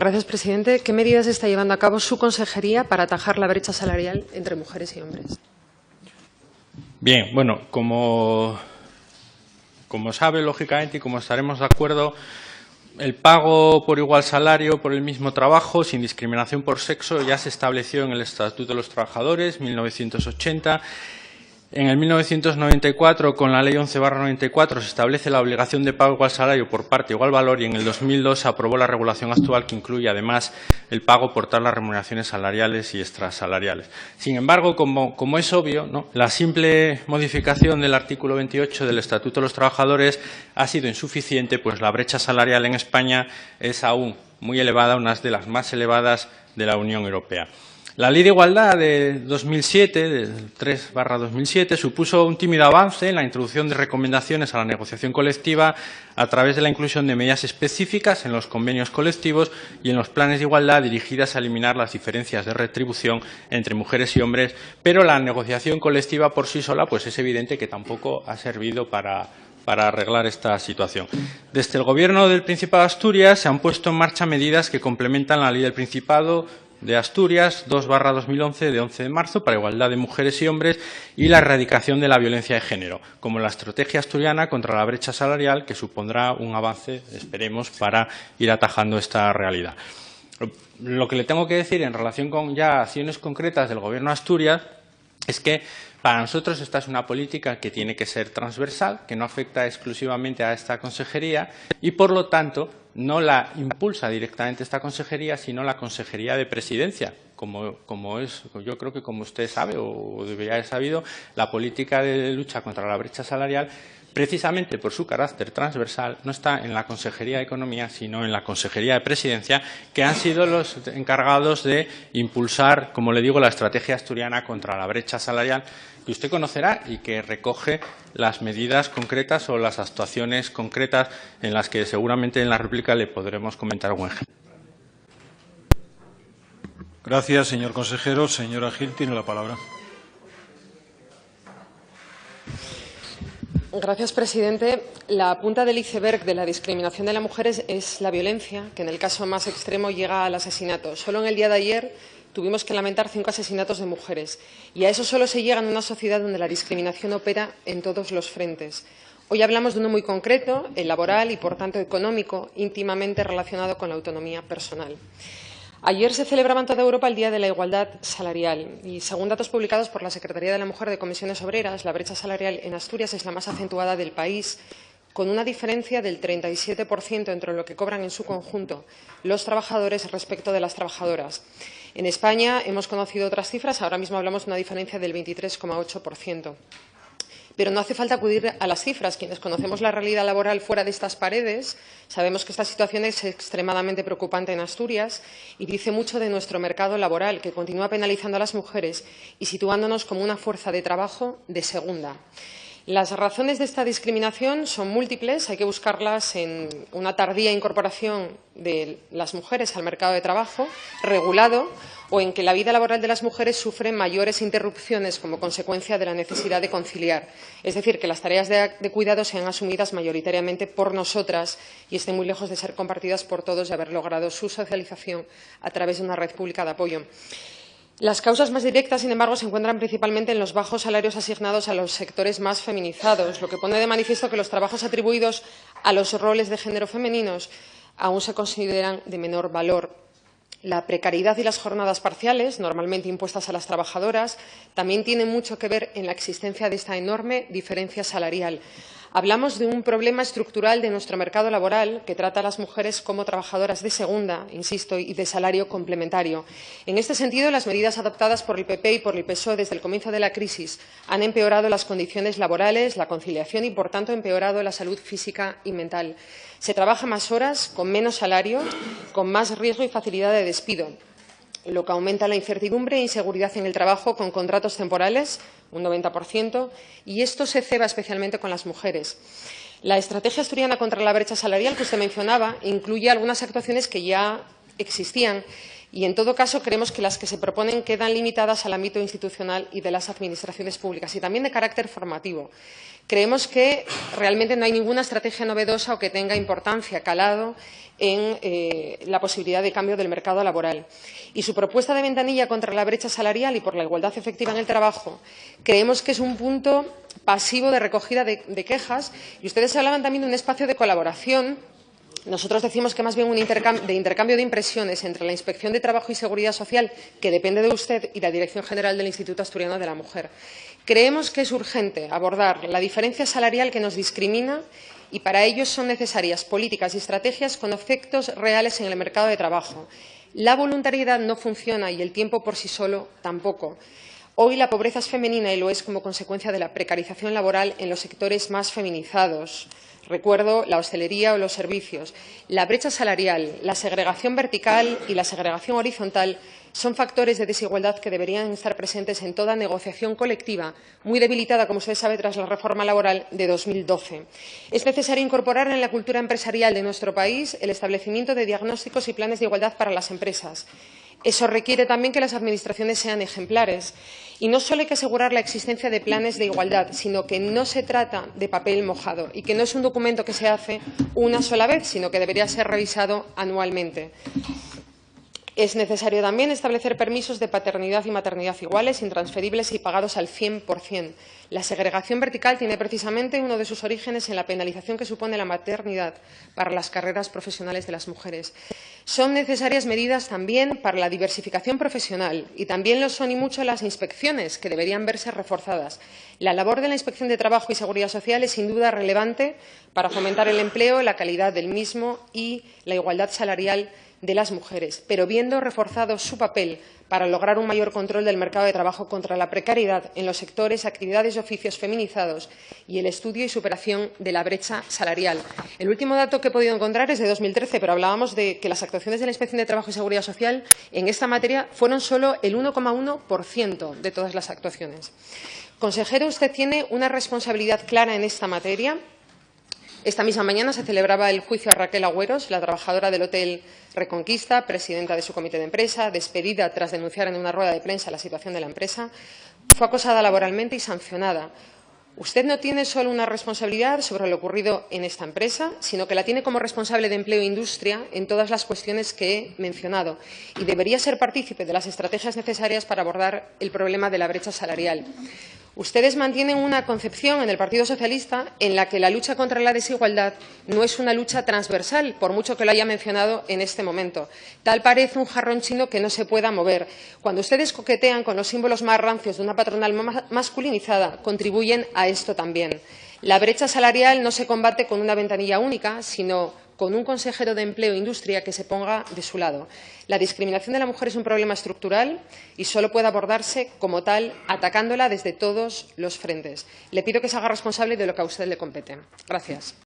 Gracias, presidente. ¿Qué medidas está llevando a cabo su consejería para atajar la brecha salarial entre mujeres y hombres? Bien, bueno, como sabe, lógicamente, y como estaremos de acuerdo, el pago por igual salario por el mismo trabajo, sin discriminación por sexo, ya se estableció en el Estatuto de los Trabajadores, 1980. En el 1994, con la Ley 11/94, se establece la obligación de pago igual salario por parte igual valor y en el 2002 se aprobó la regulación actual que incluye además el pago por todas las remuneraciones salariales y extrasalariales. Sin embargo, como es obvio, ¿no?, la simple modificación del artículo 28 del Estatuto de los Trabajadores ha sido insuficiente, pues la brecha salarial en España es aún muy elevada, una de las más elevadas de la Unión Europea. La Ley de Igualdad de 2007, del 3/2007, supuso un tímido avance en la introducción de recomendaciones a la negociación colectiva a través de la inclusión de medidas específicas en los convenios colectivos y en los planes de igualdad dirigidas a eliminar las diferencias de retribución entre mujeres y hombres, pero la negociación colectiva por sí sola pues es evidente que tampoco ha servido para arreglar esta situación. Desde el Gobierno del Principado de Asturias se han puesto en marcha medidas que complementan la Ley del Principado de Asturias 2/2011 de 11 de marzo para igualdad de mujeres y hombres y la erradicación de la violencia de género, como la estrategia asturiana contra la brecha salarial, que supondrá un avance, esperemos, para ir atajando esta realidad. Lo que le tengo que decir en relación con ya acciones concretas del Gobierno de Asturias es que para nosotros esta es una política que tiene que ser transversal, que no afecta exclusivamente a esta consejería y, por lo tanto, no la impulsa directamente esta consejería, sino la Consejería de Presidencia. Como es, yo creo que como usted sabe o debería haber sabido, la política de lucha contra la brecha salarial, precisamente por su carácter transversal, no está en la Consejería de Economía, sino en la Consejería de Presidencia, que han sido los encargados de impulsar, como le digo, la estrategia asturiana contra la brecha salarial, que usted conocerá y que recoge las medidas concretas o las actuaciones concretas en las que seguramente en la réplica le podremos comentar algún ejemplo. Gracias, señor consejero. Señora Gil, tiene la palabra. Gracias, presidente. La punta del iceberg de la discriminación de las mujeres es la violencia, que en el caso más extremo llega al asesinato. Solo en el día de ayer tuvimos que lamentar 5 asesinatos de mujeres. Y a eso solo se llega en una sociedad donde la discriminación opera en todos los frentes. Hoy hablamos de uno muy concreto, el laboral y, por tanto, económico, íntimamente relacionado con la autonomía personal. Ayer se celebraba en toda Europa el Día de la Igualdad Salarial y, según datos publicados por la Secretaría de la Mujer de Comisiones Obreras, la brecha salarial en Asturias es la más acentuada del país, con una diferencia del 37% entre lo que cobran en su conjunto los trabajadores respecto de las trabajadoras. En España hemos conocido otras cifras, ahora mismo hablamos de una diferencia del 23,8%. Pero no hace falta acudir a las cifras. Quienes conocemos la realidad laboral fuera de estas paredes sabemos que esta situación es extremadamente preocupante en Asturias y dice mucho de nuestro mercado laboral, que continúa penalizando a las mujeres y situándonos como una fuerza de trabajo de segunda. Las razones de esta discriminación son múltiples. Hay que buscarlas en una tardía incorporación de las mujeres al mercado de trabajo regulado o en que la vida laboral de las mujeres sufre mayores interrupciones como consecuencia de la necesidad de conciliar. Es decir, que las tareas de cuidado sean asumidas mayoritariamente por nosotras y estén muy lejos de ser compartidas por todos y haber logrado su socialización a través de una red pública de apoyo. Las causas más directas, sin embargo, se encuentran principalmente en los bajos salarios asignados a los sectores más feminizados, lo que pone de manifiesto que los trabajos atribuidos a los roles de género femeninos aún se consideran de menor valor. La precariedad y las jornadas parciales, normalmente impuestas a las trabajadoras, también tienen mucho que ver en la existencia de esta enorme diferencia salarial. Hablamos de un problema estructural de nuestro mercado laboral que trata a las mujeres como trabajadoras de segunda, insisto, y de salario complementario. En este sentido, las medidas adoptadas por el PP y por el PSOE desde el comienzo de la crisis han empeorado las condiciones laborales, la conciliación y, por tanto, empeorado la salud física y mental. Se trabaja más horas, con menos salario, con más riesgo y facilidad de despido, lo que aumenta la incertidumbre e inseguridad en el trabajo con contratos temporales, un 90%, y esto se ceba especialmente con las mujeres. La estrategia asturiana contra la brecha salarial que usted mencionaba incluye algunas actuaciones que ya existían y, en todo caso, creemos que las que se proponen quedan limitadas al ámbito institucional y de las administraciones públicas, y también de carácter formativo. Creemos que realmente no hay ninguna estrategia novedosa o que tenga importancia, calado, en la posibilidad de cambio del mercado laboral. Y su propuesta de ventanilla contra la brecha salarial y por la igualdad efectiva en el trabajo creemos que es un punto pasivo de recogida de quejas. Y ustedes hablaban también de un espacio de colaboración. Nosotros decimos que más bien un intercambio de impresiones entre la Inspección de Trabajo y Seguridad Social, que depende de usted, y la Dirección General del Instituto Asturiano de la Mujer. Creemos que es urgente abordar la diferencia salarial que nos discrimina, y para ello son necesarias políticas y estrategias con efectos reales en el mercado de trabajo. La voluntariedad no funciona y el tiempo por sí solo tampoco. Hoy la pobreza es femenina y lo es como consecuencia de la precarización laboral en los sectores más feminizados. Recuerdo la hostelería o los servicios. La brecha salarial, la segregación vertical y la segregación horizontal son factores de desigualdad que deberían estar presentes en toda negociación colectiva, muy debilitada, como usted sabe, tras la reforma laboral de 2012. Es necesario incorporar en la cultura empresarial de nuestro país el establecimiento de diagnósticos y planes de igualdad para las empresas. Eso requiere también que las administraciones sean ejemplares. Y no solo hay que asegurar la existencia de planes de igualdad, sino que no se trata de papel mojado y que no es un documento que se hace una sola vez, sino que debería ser revisado anualmente. Es necesario también establecer permisos de paternidad y maternidad iguales, intransferibles y pagados al 100%. La segregación vertical tiene precisamente uno de sus orígenes en la penalización que supone la maternidad para las carreras profesionales de las mujeres. Son necesarias medidas también para la diversificación profesional y también lo son y mucho las inspecciones, que deberían verse reforzadas. La labor de la Inspección de Trabajo y Seguridad Social es sin duda relevante para fomentar el empleo, la calidad del mismo y la igualdad salarial de las mujeres, pero viendo reforzado su papel para lograr un mayor control del mercado de trabajo contra la precariedad en los sectores, actividades y oficios feminizados y el estudio y superación de la brecha salarial. El último dato que he podido encontrar es de 2013, pero hablábamos de que las actuaciones de la Inspección de Trabajo y Seguridad Social en esta materia fueron solo el 1,1% de todas las actuaciones. Consejero, usted tiene una responsabilidad clara en esta materia. Esta misma mañana se celebraba el juicio a Raquel Agüeros, la trabajadora del Hotel Reconquista, presidenta de su comité de empresa, despedida tras denunciar en una rueda de prensa la situación de la empresa. Fue acosada laboralmente y sancionada. Usted no tiene solo una responsabilidad sobre lo ocurrido en esta empresa, sino que la tiene como responsable de empleo e industria en todas las cuestiones que he mencionado, y debería ser partícipe de las estrategias necesarias para abordar el problema de la brecha salarial. Ustedes mantienen una concepción en el Partido Socialista en la que la lucha contra la desigualdad no es una lucha transversal, por mucho que lo haya mencionado en este momento. Tal parece un jarrón chino que no se pueda mover. Cuando ustedes coquetean con los símbolos más rancios de una patronal masculinizada, contribuyen a esto también. La brecha salarial no se combate con una ventanilla única, sino con un consejero de Empleo e Industria que se ponga de su lado. La discriminación de la mujer es un problema estructural y solo puede abordarse como tal, atacándola desde todos los frentes. Le pido que se haga responsable de lo que a usted le compete. Gracias.